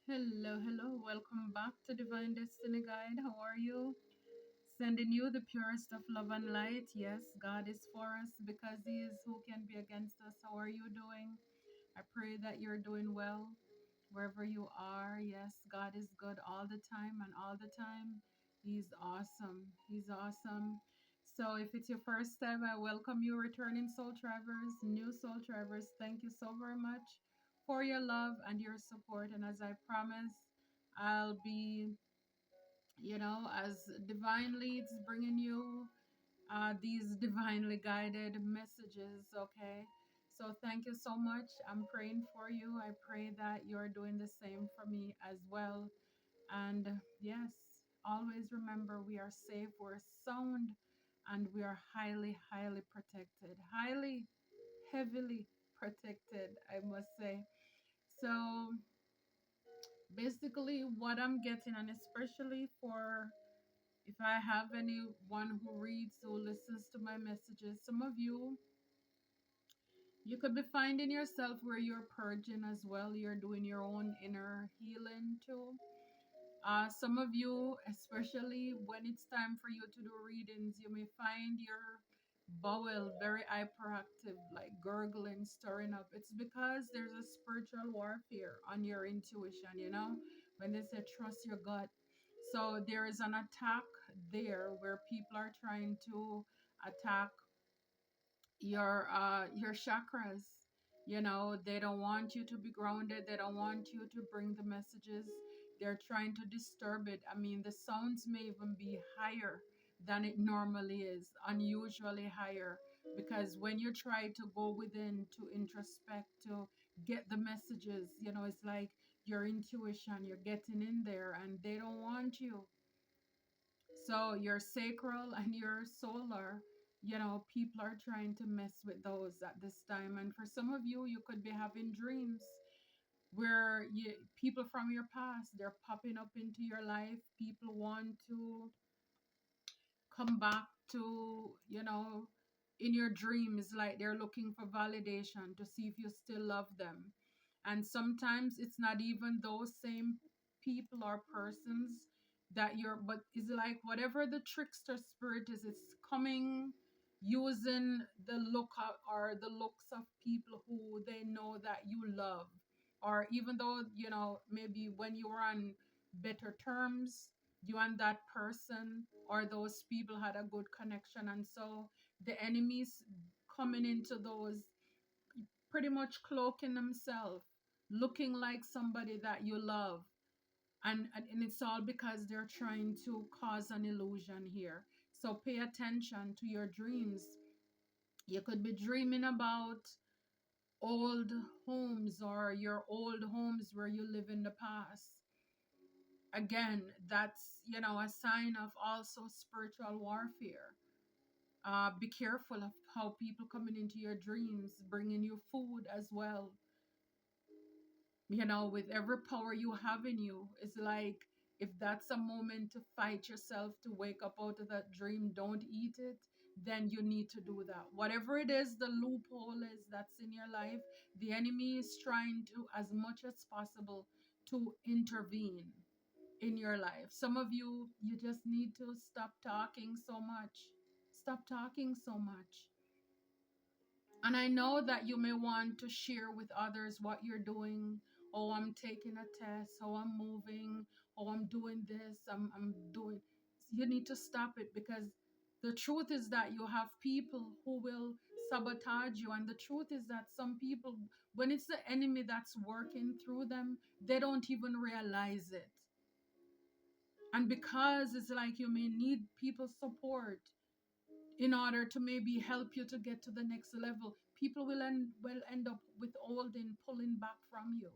Hello, hello. Welcome back to Divine Destiny Guide. How are you? Sending you the purest of love and light. Yes, God is for us because He is who can be against us. How are you doing? I pray that you're doing well wherever you are. Yes, God is good all the time, and all the time He's awesome. He's awesome. So if it's your first time, I welcome you, returning soul travelers, new soul travelers. Thank you so very much for your love and your support. And as I promised, I'll be, as divine leads, bringing you these divinely guided messages. Okay. So thank you so much. I'm praying for you. I pray that you're doing the same for me as well. And yes, always remember we are safe, we're sound, and we are highly, highly protected. Highly, heavily protected, I must say. So basically, what I'm getting, and especially for if I have anyone who reads or listens to my messages, some of you could be finding yourself where you're purging as well. You're doing your own inner healing too. Some of you, especially when it's time for you to do readings, you may find your bowel very hyperactive, like gurgling, stirring up. It's because there's a spiritual warfare on your intuition, when they say trust your gut. So there is an attack there where people are trying to attack your chakras. They don't want you to be grounded, they don't want you to bring the messages, they're trying to disturb it. I mean, the sounds may even be higher than it normally is, unusually higher, because when you try to go within to introspect to get the messages, it's like your intuition, you're getting in there and they don't want you. So your sacral and your solar, people are trying to mess with those at this time. And for some of you, you could be having dreams where people from your past, they're popping up into your life. People want to come back to, in your dreams, like they're looking for validation to see if you still love them. And sometimes it's not even those same people or persons that but it's like whatever the trickster spirit is, it's coming using the or the looks of people who they know that you love. Or even though, maybe when you were on better terms, you and that person or those people had a good connection, and so the enemies coming into those, pretty much cloaking themselves, looking like somebody that you love. And it's all because they're trying to cause an illusion here. So pay attention to your dreams. You could be dreaming about old homes or your old homes where you live in the past. Again, that's, a sign of also spiritual warfare. Be careful of how people coming into your dreams, bringing you food as well. With every power you have in you, it's like if that's a moment to fight yourself to wake up out of that dream, don't eat it, then you need to do that. Whatever it is, the loophole is that's in your life, the enemy is trying to, as much as possible, to intervene in your life. Some of you, you just need to stop talking so much. Stop talking so much. And I know that you may want to share with others what you're doing. Oh, I'm taking a test. Oh, I'm moving. Oh, I'm doing this. I'm doing. You need to stop it, because the truth is that you have people who will sabotage you. And the truth is that some people, when it's the enemy that's working through them, they don't even realize it. And because it's like you may need people's support in order to maybe help you to get to the next level, people will end up withholding, pulling back from you.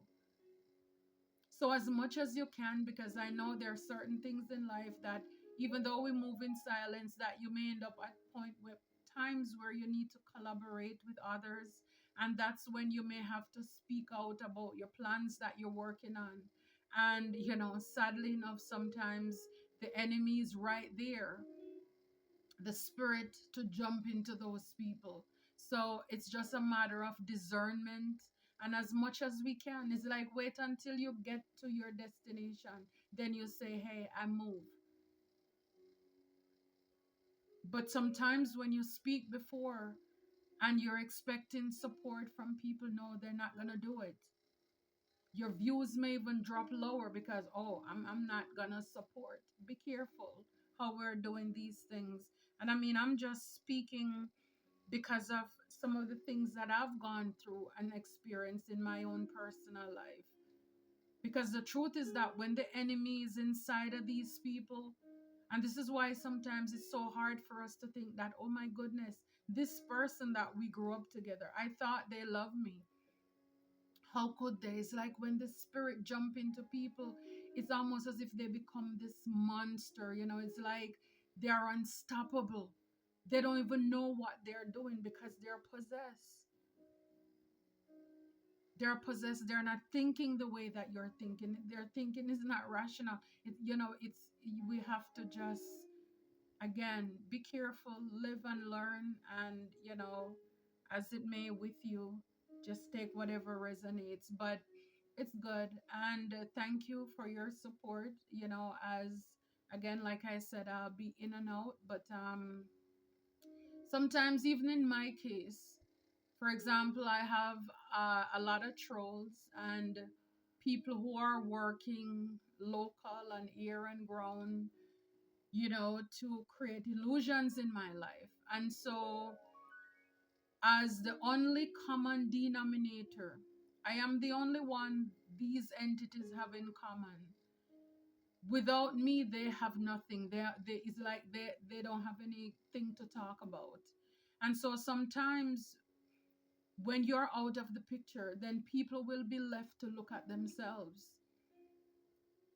So as much as you can, because I know there are certain things in life that even though we move in silence, that you may end up at point with times where you need to collaborate with others, and that's when you may have to speak out about your plans that you're working on. And sadly enough, sometimes the enemy is right there, the spirit to jump into those people. So it's just a matter of discernment And as much as we can, it's like wait until you get to your destination. Then you say, hey, I move. But sometimes when you speak before and you're expecting support from people, no, they're not going to do it. Your views may even drop lower because, oh, I'm not going to support. Be careful how we're doing these things. And I mean, I'm just speaking because of some of the things that I've gone through and experienced in my own personal life. Because the truth is that when the enemy is inside of these people, and this is why sometimes it's so hard for us to think that, oh my goodness, this person that we grew up together, I thought they loved me. How could they? It's like when the spirit jump into people, it's almost as if they become this monster. It's like they are unstoppable. They don't even know what they're doing because they're possessed. They're possessed. They're not thinking the way that you're thinking. Their thinking is not rational. We have to just, again, be careful, live and learn, and as it may with you, just take whatever resonates. But it's good, and thank you for your support. As again, like I said, I'll be in and out, but sometimes even in my case, for example, I have a lot of trolls and people who are working local and air and ground, to create illusions in my life. And so, as the only common denominator, I am the only one these entities have in common. Without me, they have nothing. It's like they don't have anything to talk about. And so sometimes when you're out of the picture, then people will be left to look at themselves.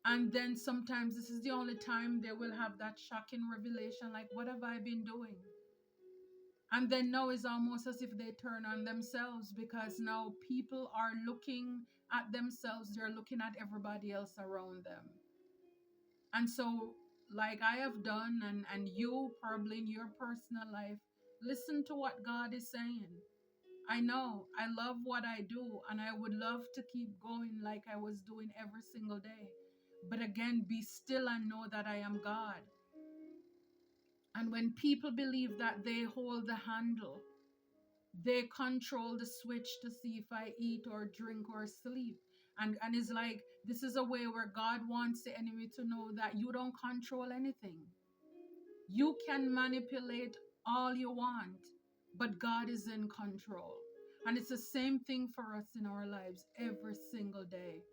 And then sometimes this is the only time they will have that shocking revelation, like, what have I been doing? And then now it's almost as if they turn on themselves because now people are looking at themselves, they're looking at everybody else around them. And so, like I have done, and you probably in your personal life, listen to what God is saying. I know I love what I do, and I would love to keep going like I was doing every single day. But again, be still and know that I am God. And when people believe that they hold the handle, they control the switch to see if I eat or drink or sleep. And it's like this is a way where God wants the enemy to know that you don't control anything. You can manipulate all you want, but God is in control. And it's the same thing for us in our lives every single day.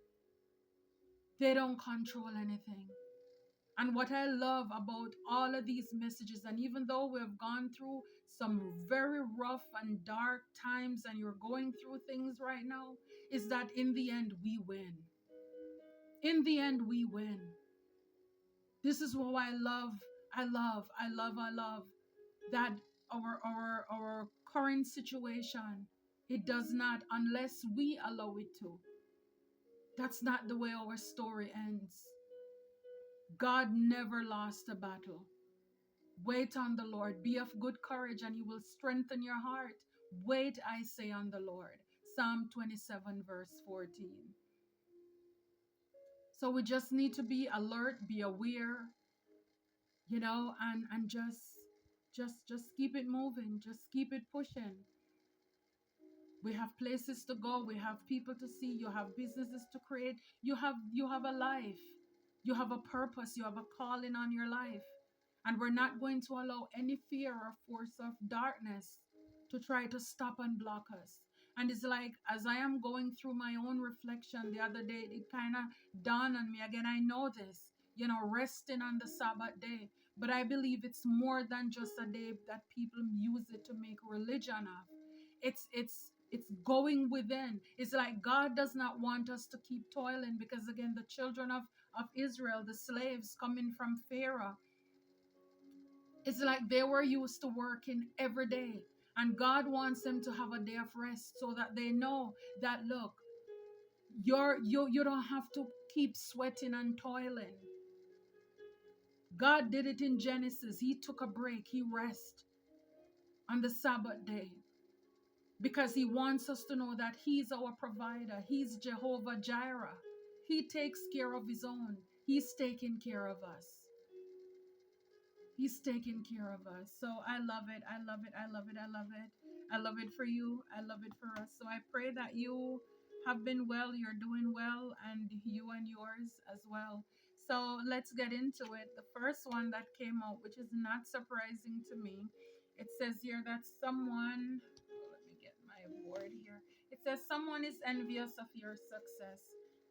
They don't control anything. And what I love about all of these messages, and even though we have gone through some very rough and dark times, and you're going through things right now, is that in the end, we win. In the end, we win. This is what I love that our current situation, it does not, unless we allow it to. That's not the way our story ends. God never lost a battle. Wait on the Lord. Be of good courage, and he will strengthen your heart. Wait, I say, on the Lord. Psalm 27, verse 14. So we just need to be alert, be aware, and just keep it moving. Just keep it pushing. We have places to go. We have people to see. You have businesses to create. You have a life. You have a purpose. You have a calling on your life. And we're not going to allow any fear or force of darkness to try to stop and block us. And it's like, as I am going through my own reflection the other day, it kind of dawned on me again. I know this, resting on the Sabbath day. But I believe it's more than just a day that people use it to make religion of. It's going within. It's like God does not want us to keep toiling because, again, the children of Israel, the slaves coming from Pharaoh, it's like they were used to working every day. And God wants them to have a day of rest so that they know that, look, you don't have to keep sweating and toiling. God did it in Genesis. He took a break. He rested on the Sabbath day. because he wants us to know that he's our provider. He's Jehovah Jireh. He takes care of his own. He's taking care of us. He's taking care of us. So I love it. I love it. I love it. I love it. I love it for you. I love it for us. So I pray that you have been well, you're doing well, and you and yours as well. So let's get into it. The first one that came out, which is not surprising to me, it says here that someone, oh, let me get my word here. It says someone is envious of your success.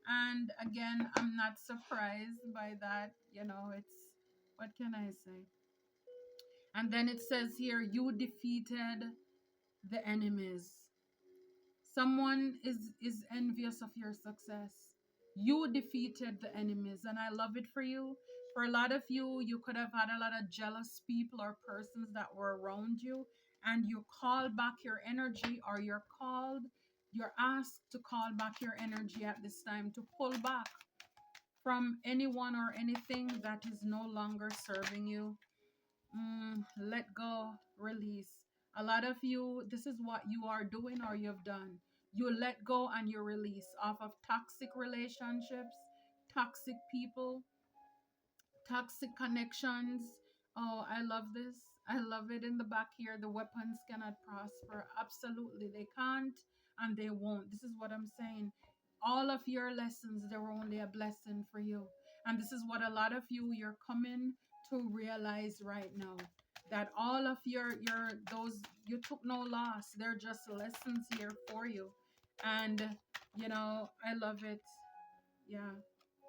And again, I'm not surprised by that. It's, what can I say? And then it says here, you defeated the enemies. Someone is envious of your success. You defeated the enemies, and I love it for you. For a lot of you, you could have had a lot of jealous people or persons that were around you, and you call back your energy, or you're asked to call back your energy at this time, to pull back from anyone or anything that is no longer serving you. Let go, release. A lot of you, this is what you are doing or you've done. You let go and you release off of toxic relationships, toxic people, toxic connections. Oh, I love this. I love it in the back here. The weapons cannot prosper. Absolutely. They can't and they won't. This is what I'm saying. All of your lessons, they were only a blessing for you. And this is what a lot of you're coming to realize right now. That all of those, you took no loss. They're just lessons here for you. And, I love it. Yeah.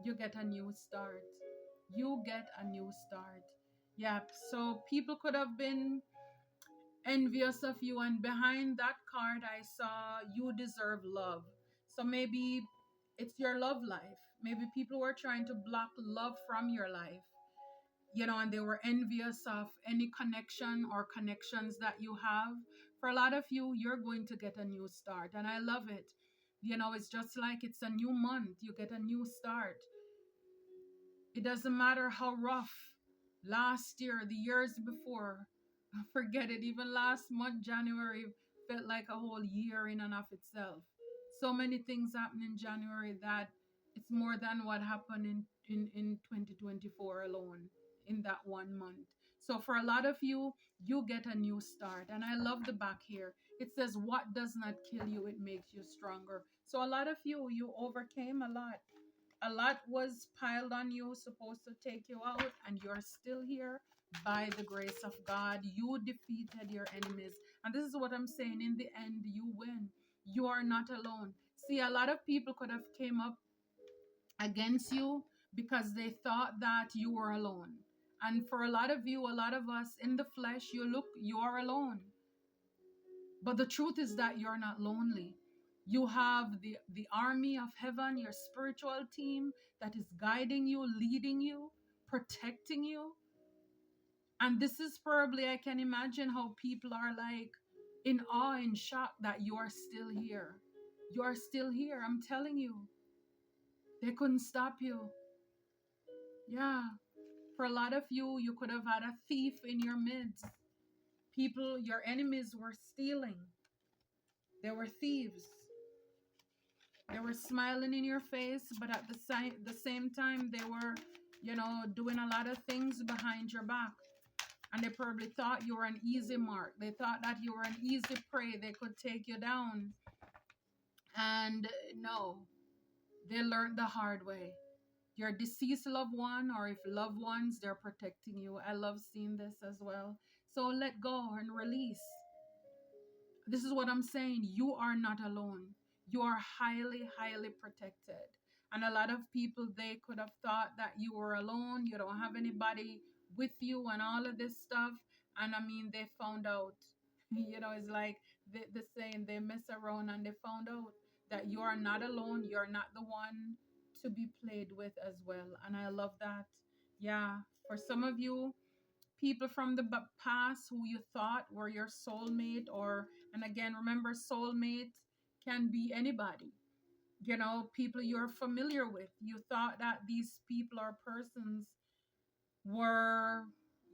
You get a new start. You get a new start. Yeah, so people could have been envious of you, and behind that card, I saw you deserve love. So maybe it's your love life. Maybe people were trying to block love from your life, and they were envious of any connection or connections that you have. For a lot of you, you're going to get a new start, and I love it. It's just like it's a new month, you get a new start. It doesn't matter how rough last year, the years before, forget it. Even last month, January, felt like a whole year in and of itself. So many things happened in January that it's more than what happened in 2024 alone in that one month. So for a lot of you get a new start. And I love the back here. It says, what does not kill you, it makes you stronger. So a lot of you overcame a lot. A lot was piled on you, supposed to take you out, and you're still here by the grace of God. You defeated your enemies. And this is what I'm saying. In the end, you win. You are not alone. See, a lot of people could have came up against you because they thought that you were alone. And for a lot of you, a lot of us in the flesh, you are alone. But the truth is that you're not lonely. You have the army of heaven, your spiritual team that is guiding you, leading you, protecting you. And this is probably, I can imagine how people are like in awe, in shock that you are still here. You are still here. I'm telling you. They couldn't stop you. Yeah. For a lot of you could have had a thief in your midst. People, your enemies were stealing. They were thieves. They were smiling in your face, but at the same time, they were, doing a lot of things behind your back. And they probably thought you were an easy mark. They thought that you were an easy prey. They could take you down. And no, they learned the hard way. Your deceased loved one, or if loved ones, they're protecting you. I love seeing this as well. So let go and release. This is what I'm saying. You are not alone. You are highly, highly protected. And a lot of people, they could have thought that you were alone. You don't have anybody with you and all of this stuff. And I mean, they found out. It's like the saying, they mess around and they found out that you are not alone. You're not the one to be played with as well. And I love that. Yeah. For some of you, people from the past who you thought were your soulmate, and again, remember, soulmate can be anybody, people you're familiar with. You thought that these people or persons were,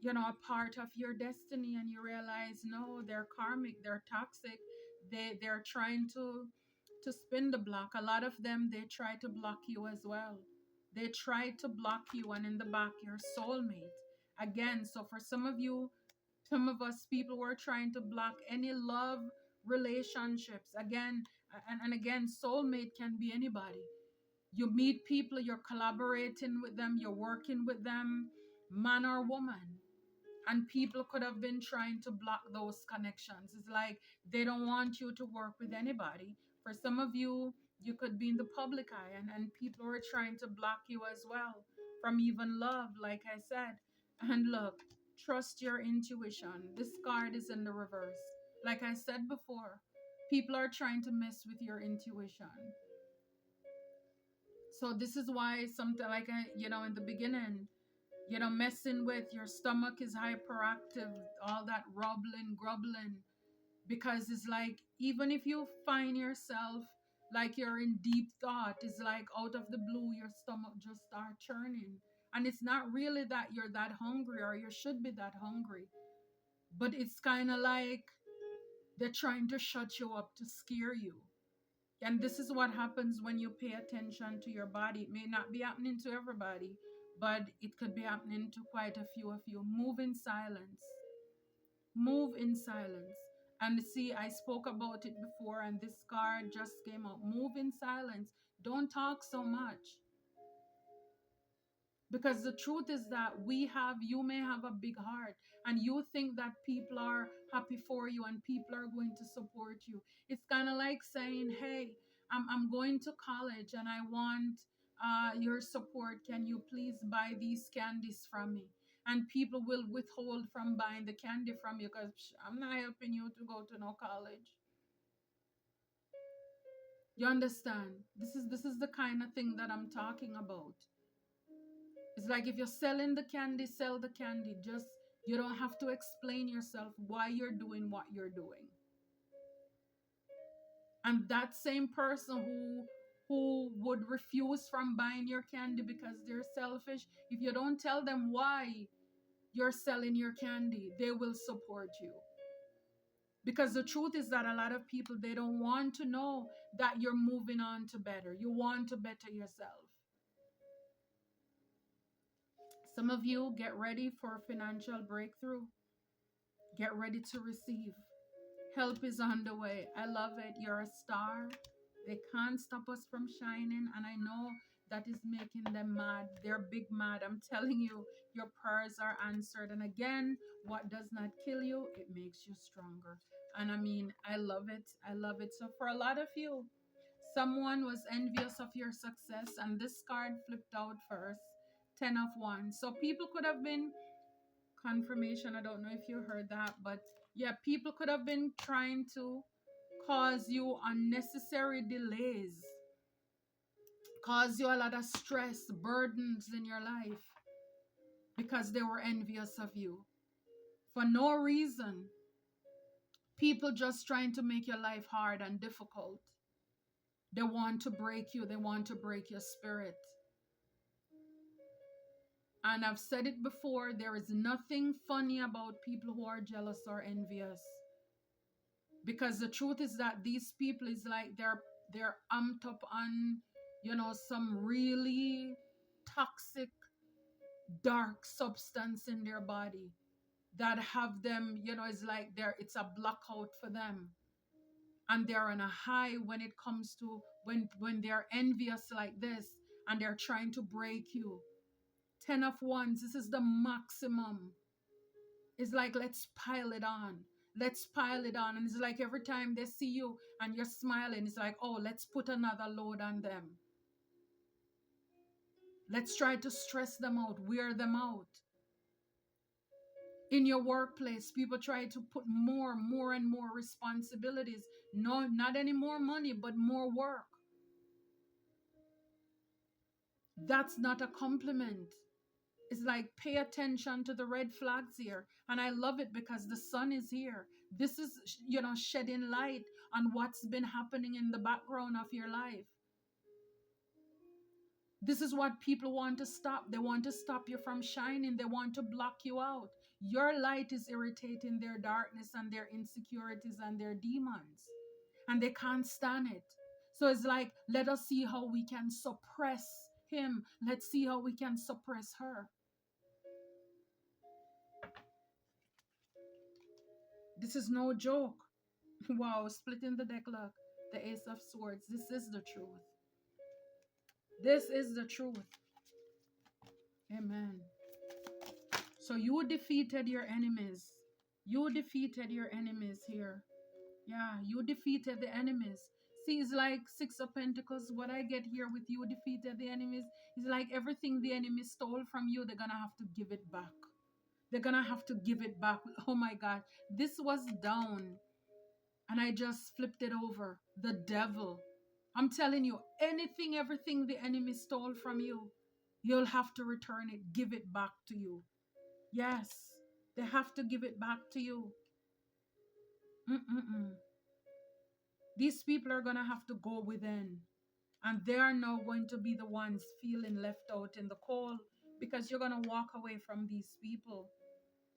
a part of your destiny, and you realize, no, they're karmic, they're toxic, they're trying to spin the block. A lot of them, they try to block you as well. They try to block you, and in the back, your soulmate. Again, so for some of you, some of us people were trying to block any love relationships. Again, and again, soulmate can be anybody. You meet people, you're collaborating with them, you're working with them, man or woman. And people could have been trying to block those connections. It's like they don't want you to work with anybody. For some of you, you could be in the public eye, and people are trying to block you as well from even love, like I said. And look, trust your intuition. This card is in the reverse. Like I said before, people are trying to mess with your intuition. So this is why something like in the beginning, messing with your stomach is hyperactive, all that rubbling, grubbling, because it's like even if you find yourself like you're in deep thought, it's like out of the blue your stomach just start churning, and it's not really that you're that hungry or you should be that hungry, but it's kind of like they're trying to shut you up to scare you. And this is what happens when you pay attention to your body. It may not be happening to everybody, but it could be happening to quite a few of you. Move in silence. Move in silence. And see, I spoke about it before, and this card just came up. Move in silence. Don't talk so much. Because the truth is that you may have a big heart, and you think that people are happy for you and people are going to support you. It's kind of like saying, hey, I'm going to college and I want your support. Can you please buy these candies from me? And people will withhold from buying the candy from you because I'm not helping you to go to no college. You understand? This is the kind of thing that I'm talking about. It's like if you're selling the candy, sell the candy. Just, you don't have to explain yourself why you're doing what you're doing. And that same person who would refuse from buying your candy because they're selfish, if you don't tell them why you're selling your candy, they will support you. Because the truth is that a lot of people, they don't want to know that you're moving on to better. You want to better yourself. Some of you, get ready for financial breakthrough. Get ready to receive. Help is on the way. I love it. You're a star. They can't stop us from shining. And I know that is making them mad. They're big mad. I'm telling you, your prayers are answered. And again, what does not kill you, it makes you stronger. And I mean, I love it. I love it. So for a lot of you, someone was envious of your success. And this card flipped out first. 10 of Wands. So people could have been, confirmation, I don't know if you heard that, but yeah, people could have been trying to cause you unnecessary delays, cause you a lot of stress, burdens in your life, because they were envious of you for no reason. People just trying to make your life hard and difficult. They want to break you. They want to break your spirit. And I've said it before, there is nothing funny about people who are jealous or envious. Because the truth is that these people is like they're amped up on, some really toxic, dark substance in their body that have them, it's like it's a blackout for them. And they're on a high when it comes to when they're envious like this and they're trying to break you. 10 of Wands, this is the maximum. It's like, let's pile it on. Let's pile it on. And it's like every time they see you and you're smiling, it's like, oh, let's put another load on them. Let's try to stress them out, wear them out. In your workplace, people try to put more and more responsibilities. No, not any more money, but more work. That's not a compliment. It's like, pay attention to the red flags here. And I love it because the sun is here. This is, shedding light on what's been happening in the background of your life. This is what people want to stop. They want to stop you from shining. They want to block you out. Your light is irritating their darkness and their insecurities and their demons. and they can't stand it. So it's like, let us see how we can suppress him. Let's see how we can suppress her. This is no joke. Wow, splitting the deck, look. The Ace of Swords. This is the truth. This is the truth. Amen. So you defeated your enemies. You defeated your enemies here. Yeah, you defeated the enemies. See, it's like Six of Pentacles. What I get here with you defeated the enemies is like everything the enemy stole from you, they're going to have to give it back. They're going to have to give it back. Oh my God. This was down and I just flipped it over. The devil. I'm telling you, anything, everything the enemy stole from you, you'll have to return it, give it back to you. Yes, they have to give it back to you. Mm-mm-mm. These people are going to have to go within. And they are now going to be the ones feeling left out in the cold because you're going to walk away from these people.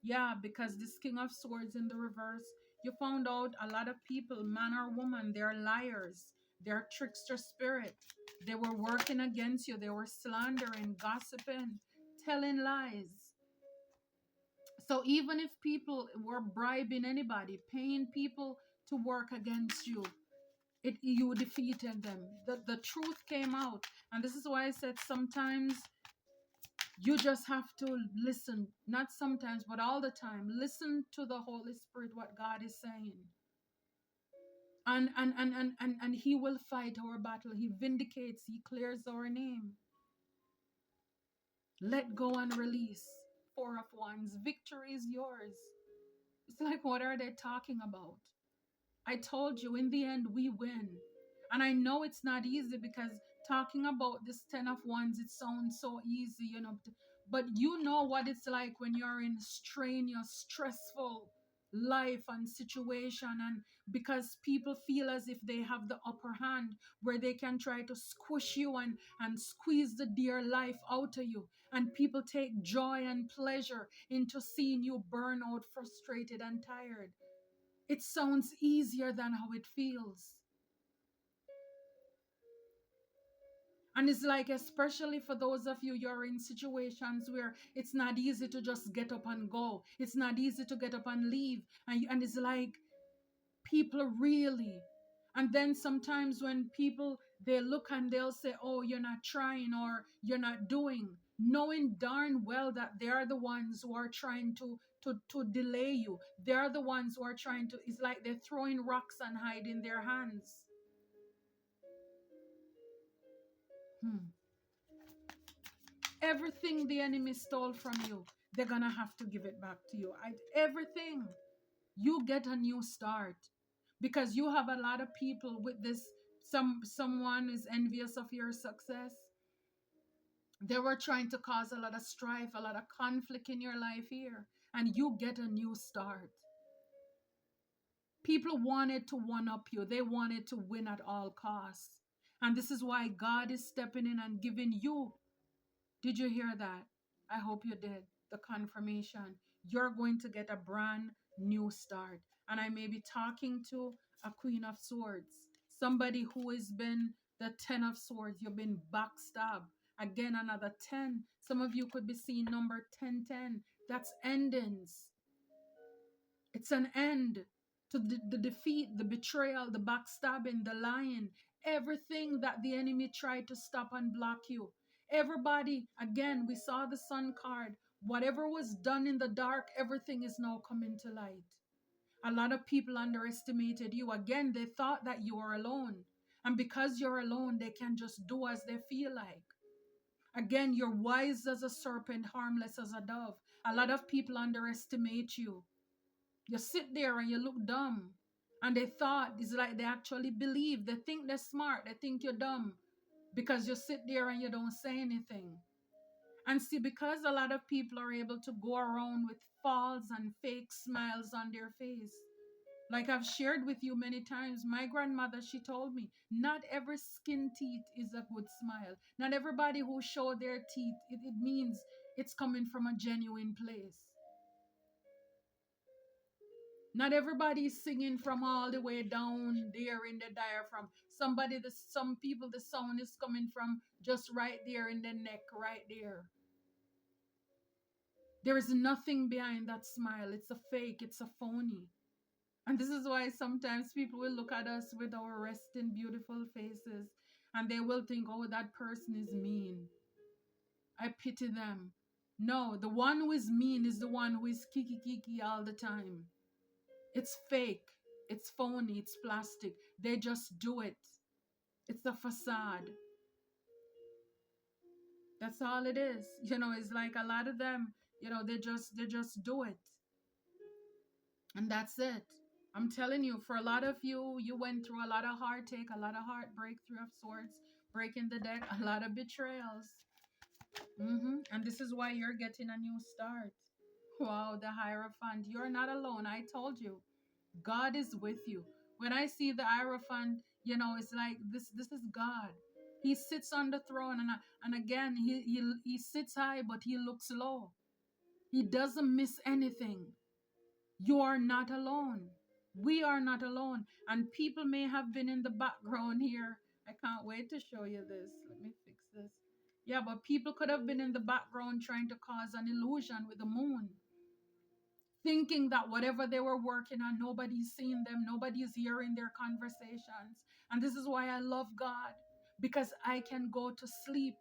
Yeah, because this King of Swords in the reverse, you found out a lot of people, man or woman, they're liars. They're trickster spirit. They were working against you. They were slandering, gossiping, telling lies. So even if people were bribing anybody, paying people to work against you, you defeated them. The truth came out. And this is why I said sometimes you just have to listen. Not sometimes, but all the time. Listen to the Holy Spirit, what God is saying. And he will fight our battle. He vindicates, he clears our name. Let go and release. Four of Wands. Victory is yours. It's like, what are they talking about? I told you, in the end, we win. And I know it's not easy because talking about this 10 of Wands, it sounds so easy, you know. But you know what it's like when you're in strenuous, stressful life and situation. And because people feel as if they have the upper hand where they can try to squish you and squeeze the dear life out of you. And people take joy and pleasure into seeing you burn out, frustrated and tired. It sounds easier than how it feels. And it's like, especially for those of you, you're in situations where it's not easy to just get up and go. It's not easy to get up and leave. And it's like people really. And then sometimes when people, they look and they'll say, oh, you're not trying or you're not doing, knowing darn well that they're the ones who are trying to delay you. They're the ones who are trying to, it's like they're throwing rocks and hiding their hands. Everything the enemy stole from you, they're gonna have to give it back to you. Everything. You get a new start because you have a lot of people with this. Someone is envious of your success. They were trying to cause a lot of strife, a lot of conflict in your life here, and you get a new start. People wanted to one up you. They wanted to win at all costs. And this is why God is stepping in and giving you. Did you hear that? I hope you did. The confirmation. You're going to get a brand new start. And I may be talking to a Queen of Swords. Somebody who has been the 10 of Swords. You've been backstabbed. Again, another 10. Some of you could be seeing number 1010. That's endings. It's an end to the defeat, the betrayal, the backstabbing, the lying, everything that the enemy tried to stop and block you. Everybody, again, we saw the Sun card. Whatever was done in the dark, everything is now coming to light. A lot of people underestimated you. Again, they thought that you were alone. And because you're alone, they can just do as they feel like. Again, you're wise as a serpent, harmless as a dove. A lot of people underestimate you. You sit there and you look dumb. And they thought, it's like they actually believe. They think they're smart. They think you're dumb. Because you sit there and you don't say anything. And see, because a lot of people are able to go around with false and fake smiles on their face. Like I've shared with you many times, my grandmother, she told me, not every skin teeth is a good smile. Not everybody who show their teeth, it means it's coming from a genuine place. Not everybody is singing from all the way down there in the diaphragm. Some people, the sound is coming from just right there in the neck, right there. There is nothing behind that smile. It's a fake, it's a phony. And this is why sometimes people will look at us with our resting, beautiful faces and they will think, oh, that person is mean. I pity them. No, the one who is mean is the one who is kiki kiki all the time. It's fake, it's phony, it's plastic. They just do it. It's a facade. That's all it is. It's like a lot of them, they just do it. And that's it. I'm telling you, for a lot of you, you went through a lot of heartache, a lot of heartbreak through of sorts, breaking the deck, a lot of betrayals. And this is why you're getting a new start. Wow, the Hierophant. You're not alone. I told you. God is with you. When I see the Hierophant, it's like this is God. He sits on the throne, and again, he sits high, but he looks low. He doesn't miss anything. You are not alone. We are not alone. And people may have been in the background here. I can't wait to show you this. Let me fix this. Yeah, but people could have been in the background trying to cause an illusion with the moon, thinking that whatever they were working on, nobody's seeing them, nobody's hearing their conversations. And this is why I love God, because I can go to sleep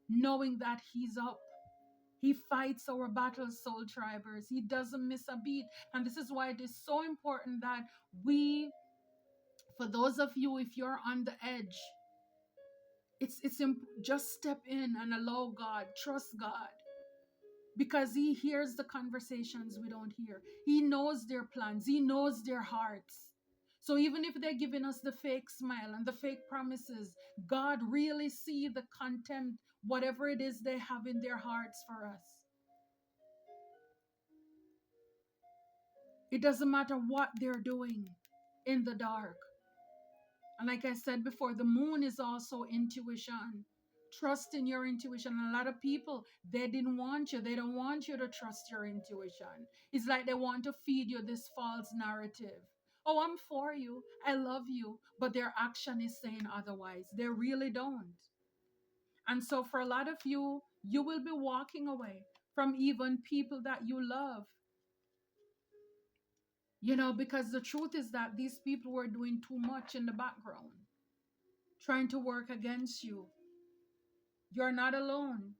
knowing that He's up. He fights our battles, soul tribers. He doesn't miss a beat. And this is why it is so important that we, for those of you, if you're on the edge, just step in and allow God, trust God, because He hears the conversations we don't hear. He knows their plans. He knows their hearts. So even if they're giving us the fake smile and the fake promises, God really see the contempt, whatever it is they have in their hearts for us. It doesn't matter what they're doing in the dark. And like I said before, the moon is also intuition. Trust in your intuition. And a lot of people, they didn't want you. They don't want you to trust your intuition. It's like they want to feed you this false narrative. Oh, I'm for you. I love you. But their action is saying otherwise. They really don't. And so for a lot of you, you will be walking away from even people that you love. Because the truth is that these people were doing too much in the background, trying to work against you. You're not alone.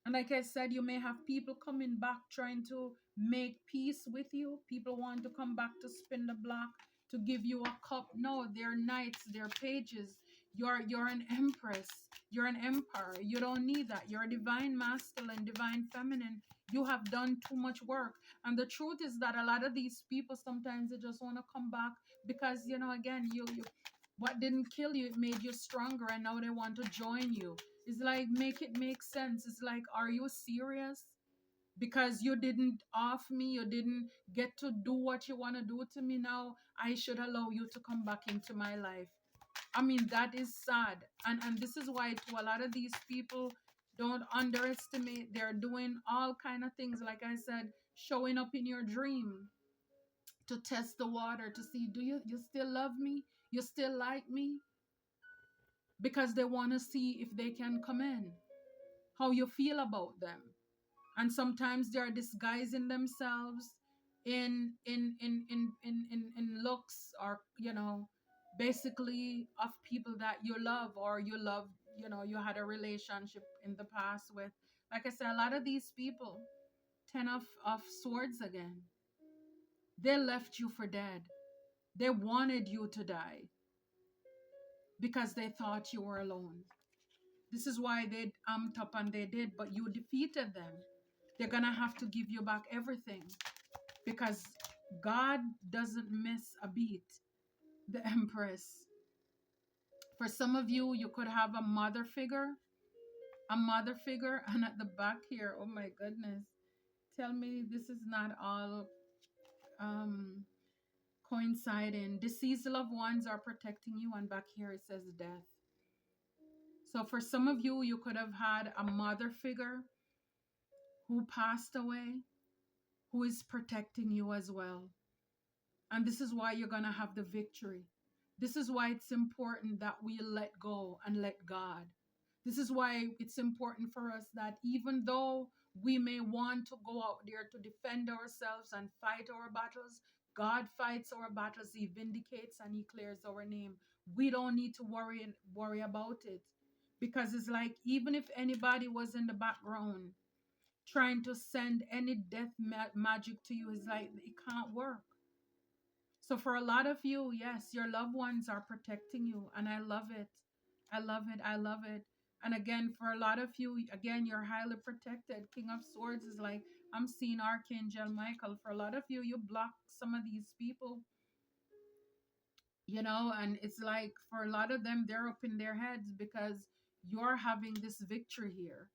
And like I said, you may have people coming back trying to make peace with you. People want to come back to spin the block, to give you a cup. No, they're knights, they're pages. You're an empress. You're an empire. You don't need that. You're a divine masculine, divine feminine. You have done too much work. And the truth is that a lot of these people, sometimes they just want to come back because, again, you what didn't kill you, it made you stronger, and now they want to join you. It's like, make it make sense. It's like, are you serious? Because you didn't off me, you didn't get to do what you want to do to me, now I should allow you to come back into my life. I mean, that is sad. And this is why to a lot of these people, don't underestimate. They're doing all kind of things, like I said, showing up in your dream to test the water, to see, do you still love me? You still like me? Because they want to see if they can come in, how you feel about them. And sometimes they are disguising themselves in looks, or basically of people that you love, or you love, you had a relationship in the past with. Like I said, a lot of these people, 10 of swords again, they left you for dead. They wanted you to die because they thought you were alone. This is why they amped up, and they did, but you defeated them. They're gonna have to give you back everything, because God doesn't miss a beat. The Empress. For some of you, you could have a mother figure, and at the back here, oh my goodness, tell me this is not all coinciding. Deceased loved ones are protecting you, and back here it says death. So for some of you, you could have had a mother figure who passed away, who is protecting you as well. And this is why you're going to have the victory. This is why it's important that we let go and let God. This is why it's important for us that even though we may want to go out there to defend ourselves and fight our battles, God fights our battles. He vindicates and he clears our name. We don't need to worry about it, because it's like even if anybody was in the background trying to send any death magic to you, it's like it can't work. So for a lot of you, yes, your loved ones are protecting you, and I love it. I love it. I love it. And again, for a lot of you, again, you're highly protected. King of Swords is like, I'm seeing Archangel Michael. For a lot of you, you block some of these people, and it's like for a lot of them, they're up in their heads because you're having this victory here.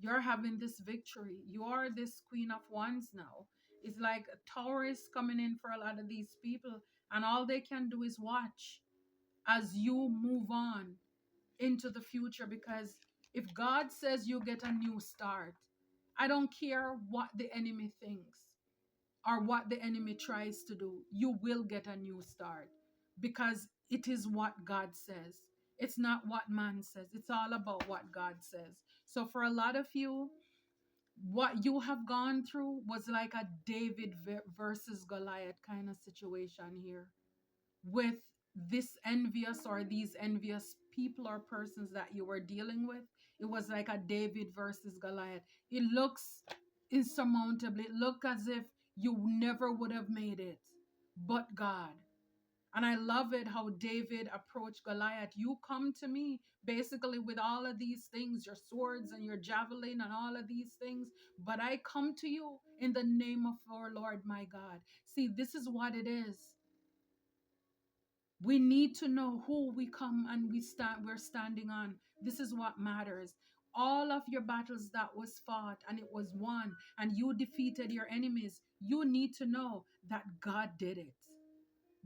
You're having this victory. You are this Queen of Wands now. It's like a tower is coming in for a lot of these people, and all they can do is watch as you move on into the future. Because if God says you get a new start, I don't care what the enemy thinks or what the enemy tries to do, you will get a new start, because it is what God says. It's not what man says. It's all about what God says. So for a lot of you, what you have gone through was like a David versus Goliath kind of situation here, with this envious or these envious people or persons that you were dealing with. It was like a David versus Goliath. It looks insurmountable. It looked as if you never would have made it, but God. And I love it how David approached Goliath. You come to me basically with all of these things, your swords and your javelin and all of these things, but I come to you in the name of our Lord my God. See, this is what it is. We need to know who we come and we're standing on. This is what matters. All of your battles that was fought and it was won and you defeated your enemies, you need to know that God did it.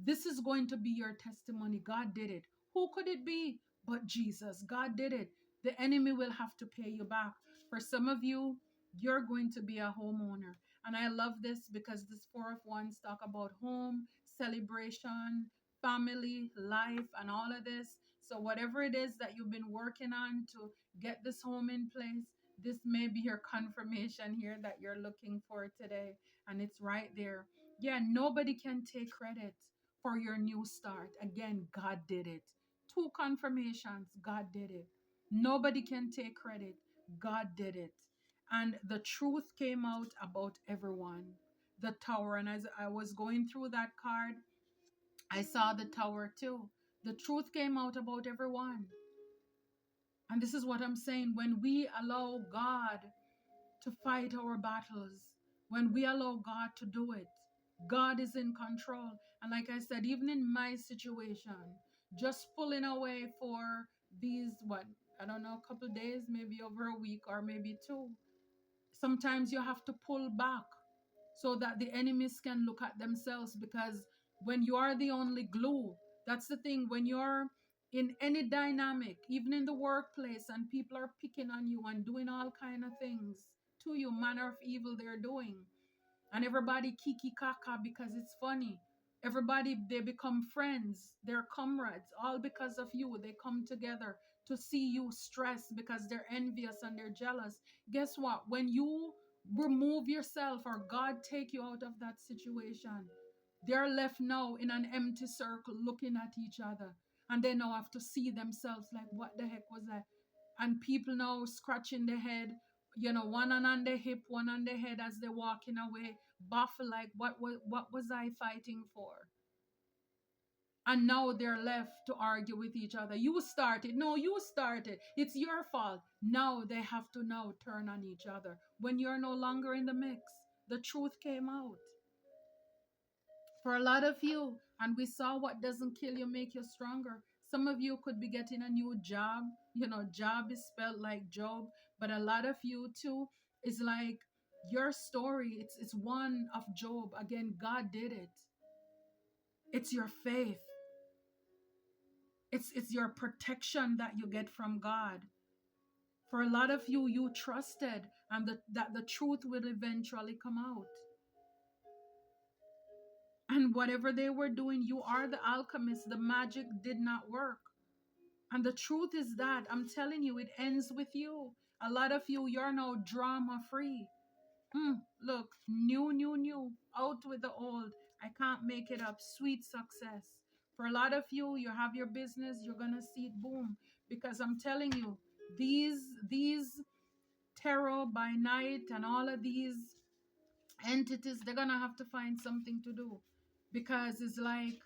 This is going to be your testimony. God did it. Who could it be but Jesus? God did it. The enemy will have to pay you back. For some of you, you're going to be a homeowner. And I love this because this Four of Wands talk about home, celebration, family, life, and all of this. So whatever it is that you've been working on to get this home in place, this may be your confirmation here that you're looking for today. And it's right there. Yeah, nobody can take credit for your new start. Again, God did it. Two confirmations, God did it. Nobody can take credit. God did it. And the truth came out about everyone. The tower. And as I was going through that card, I saw the tower too. The truth came out about everyone. And this is what I'm saying. When we allow God to fight our battles, when we allow God to do it, God is in control. And like I said, even in my situation, just pulling away for these, I don't know, a couple of days, maybe over a week or maybe two. Sometimes you have to pull back so that the enemies can look at themselves, because when you are the only glue, that's the thing. When you're in any dynamic, even in the workplace, and people are picking on you and doing all kind of things to you, manner of evil they're doing, and everybody kiki kaka because it's funny. Everybody, they become friends, they're comrades, all because of you. They come together to see you stressed because they're envious and they're jealous. Guess what? When you remove yourself or God take you out of that situation, they're left now in an empty circle looking at each other, and they now have to see themselves like, what the heck was that? And people now scratching their head, one on the hip, one on the head as they're walking away, baffled, like, what was I fighting for? And now they're left to argue with each other. You started. No, you started. It's your fault. Now they have to now turn on each other when you're no longer in the mix. The truth came out. For a lot of you, and we saw what doesn't kill you make you stronger. Some of you could be getting a new job. Job is spelled like Job, but a lot of you too is like your story. It's one of Job. Again, God did it. It's your faith. It's your protection that you get from God. For a lot of you, you trusted, and that the truth will eventually come out. And whatever they were doing, you are the alchemist. The magic did not work. And the truth is that I'm telling you, it ends with you. A lot of you, you're now drama free. Look, new, out with the old. I can't make it up. Sweet success. For a lot of you, you have your business, you're gonna see it boom. Because I'm telling you, these tarot by night and all of these entities, they're gonna have to find something to do. Because it's like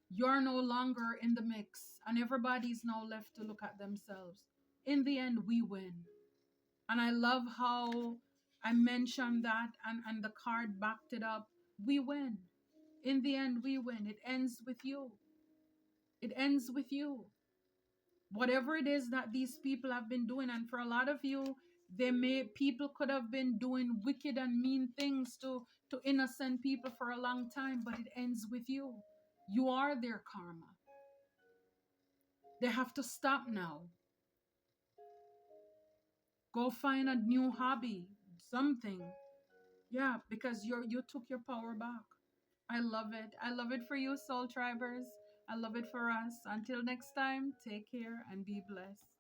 you're no longer in the mix, and everybody's now left to look at themselves. In the end, we win. And I love how I mentioned that, and the card backed it up. We win. In the end, we win. It ends with you. It ends with you. Whatever it is that these people have been doing, and for a lot of you, people could have been doing wicked and mean things to innocent people for a long time, but it ends with you. You are their karma. They have to stop now. Go find a new hobby, something. Yeah, because you took your power back. I love it. I love it for you, soul tribers. I love it for us. Until next time, take care and be blessed.